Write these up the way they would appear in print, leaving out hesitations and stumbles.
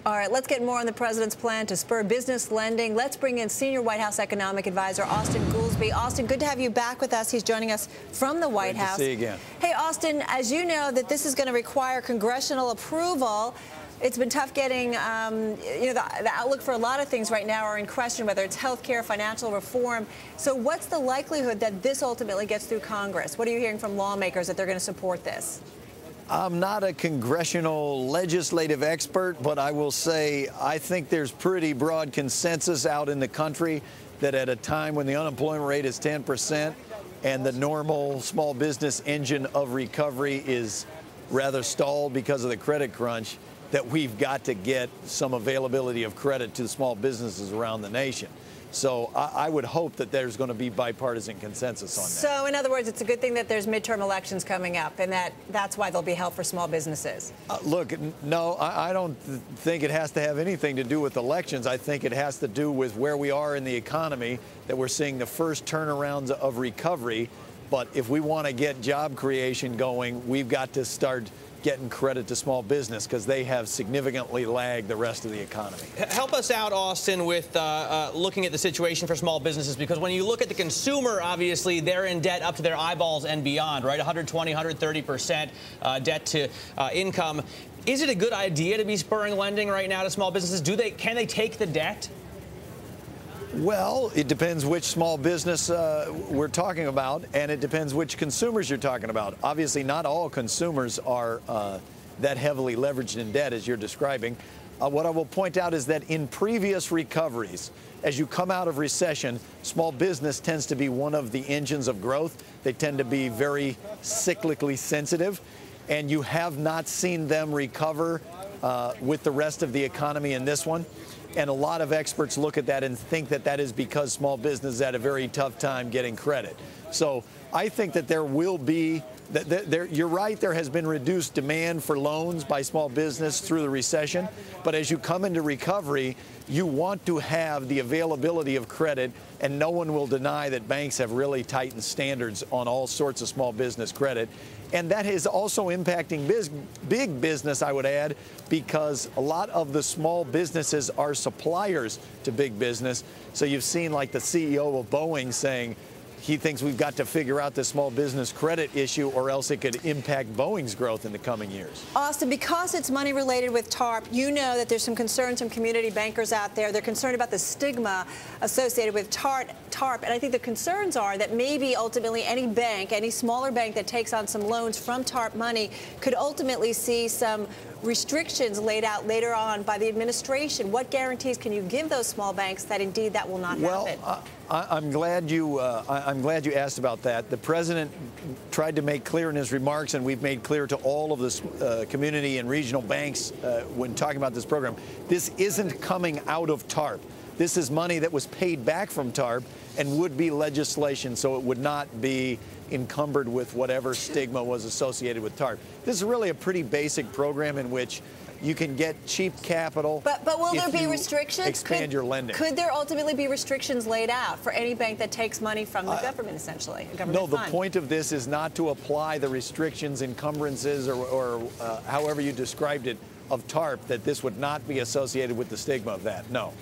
All right, let's get more on the president's plan to spur business lending. Let's bring in senior White House economic advisor Austan Goolsbee. Austan, good to have you back with us. He's joining us from the White House. Good to see you again. Hey, Austan, as you know, that this is going to require congressional approval. It's been tough getting, the outlook for a lot of things right now are in question, whether it's health care, financial reform. So what's the likelihood that this ultimately gets through Congress? What are you hearing from lawmakers that they're going to support this? I'm not a congressional legislative expert, but I will say I think there's pretty broad consensus out in the country that at a time when the unemployment rate is 10% and the normal small business engine of recovery is rather stalled because of the credit crunch, that we've got to get some availability of credit to the small businesses around the nation. So I would hope that there's going to be bipartisan consensus on that. So in other words, it's a good thing that there's midterm elections coming up and that's why there'll be help for small businesses. Look, no, I don't think it has to have anything to do with elections. I think it has to do with where we are in the economy, that we're seeing the first turnarounds of recovery. But if we want to get job creation going, we've got to start getting credit to small business because they have significantly lagged the rest of the economy. Help us out, Austan, with looking at the situation for small businesses, because when you look at the consumer, obviously they're in debt up to their eyeballs and beyond, right? 120, 130% debt to income. Is it a good idea to be spurring lending right now to small businesses? Can they take the debt? Well, it depends which small business we're talking about, and it depends which consumers you're talking about. Obviously, not all consumers are that heavily leveraged in debt as you're describing. What I will point out is that in previous recoveries, as you come out of recession, small business tends to be one of the engines of growth. They tend to be very cyclically sensitive, and you have not seen them recover with the rest of the economy in this one. And a lot of experts look at that and think that that is because small business had a very tough time getting credit. So I think that there will be, you're right, there has been reduced demand for loans by small business through the recession. But as you come into recovery, you want to have the availability of credit, and no one will deny that banks have really tightened standards on all sorts of small business credit. And that is also impacting big business, I would add, because a lot of the small businesses are suppliers to big business. So you've seen like the CEO of Boeing saying he thinks we've got to figure out the small business credit issue or else it could impact Boeing's growth in the coming years. Austan, because it's money related with TARP, you know that there's some concerns from community bankers out there. They're concerned about the stigma associated with TARP. And I think the concerns are that maybe ultimately any bank, any smaller bank that takes on some loans from TARP money could ultimately see some restrictions laid out later on by the administration. What guarantees can you give those small banks that indeed that will not happen? Well, I'm glad you asked about that. The president tried to make clear in his remarks, and we've made clear to all of the community and regional banks when talking about this program, this isn't coming out of TARP. This is money that was paid back from TARP and would be legislation, so it would not be encumbered with whatever stigma was associated with TARP. This is really a pretty basic program in which you can get cheap capital. But will there be restrictions? Expand your lending. Could there ultimately be restrictions laid out for any bank that takes money from the government, essentially? No, the point of this is not to apply the restrictions, encumbrances, or however you described it, of TARP, that this would not be associated with the stigma of that. No.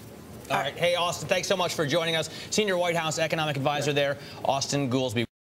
All right. Hey, Austan, thanks so much for joining us. Senior White House economic advisor there, Austan Goolsbee.